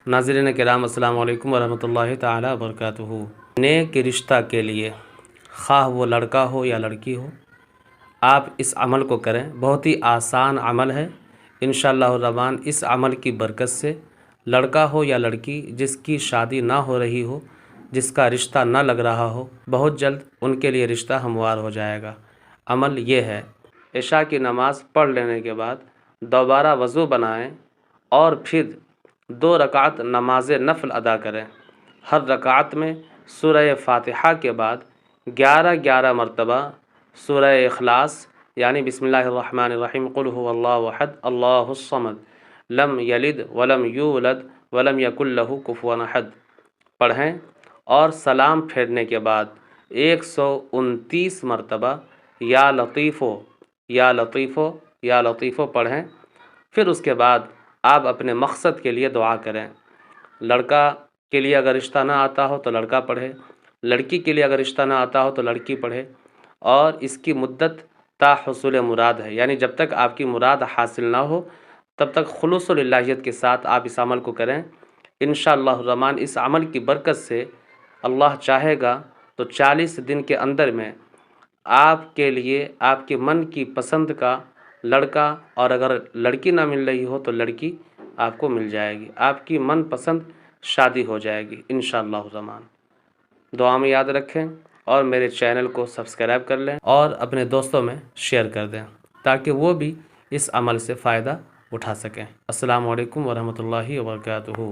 ناظرین کرام السلام علیکم ورحمۃ اللہ تعالی وبرکاتہ۔ نیک رشتہ کے لیے خواہ وہ لڑکا ہو یا لڑکی ہو، آپ اس عمل کو کریں۔ بہت ہی آسان عمل ہے۔ انشاءاللہ الرحمن اس عمل کی برکت سے لڑکا ہو یا لڑکی جس کی شادی نہ ہو رہی ہو، جس کا رشتہ نہ لگ رہا ہو، بہت جلد ان کے لیے رشتہ ہموار ہو جائے گا۔ عمل یہ ہے، عشاء کی نماز پڑھ لینے کے بعد دوبارہ وضو بنائیں اور پھر 2 رکعت نماز نفل ادا کریں۔ ہر رکعت میں سورہ فاتحہ کے بعد 11 مرتبہ سورہ اخلاص یعنی بسم اللہ الرحمن الرحیم قل هو اللہ احد اللہ الصمد لم یلد ولم یولد ولم یکن لہ کفوا احد پڑھیں، اور سلام پھیرنے کے بعد 129 مرتبہ یا لطیفو یا لطیفو یا لطیفو پڑھیں۔ پھر اس کے بعد آپ اپنے مقصد کے لیے دعا کریں۔ لڑکا کے لیے اگر رشتہ نہ آتا ہو تو لڑکا پڑھے، لڑکی کے لیے اگر رشتہ نہ آتا ہو تو لڑکی پڑھے، اور اس کی مدت تا حصول مراد ہے، یعنی جب تک آپ کی مراد حاصل نہ ہو تب تک خلوص و للہیت کے ساتھ آپ اس عمل کو کریں۔ انشاءاللہ الرحمن اس عمل کی برکت سے اللہ چاہے گا تو 40 دن کے اندر میں آپ کے لیے آپ کے من کی پسند کا لڑکا، اور اگر لڑکی نہ مل رہی ہو تو لڑکی آپ کو مل جائے گی، آپ کی من پسند شادی ہو جائے گی انشاءاللہ الرحمن۔ دعا میں یاد رکھیں اور میرے چینل کو سبسکرائب کر لیں اور اپنے دوستوں میں شیئر کر دیں تاکہ وہ بھی اس عمل سے فائدہ اٹھا سکیں۔ السلام علیکم ورحمۃ اللہ وبرکاتہ۔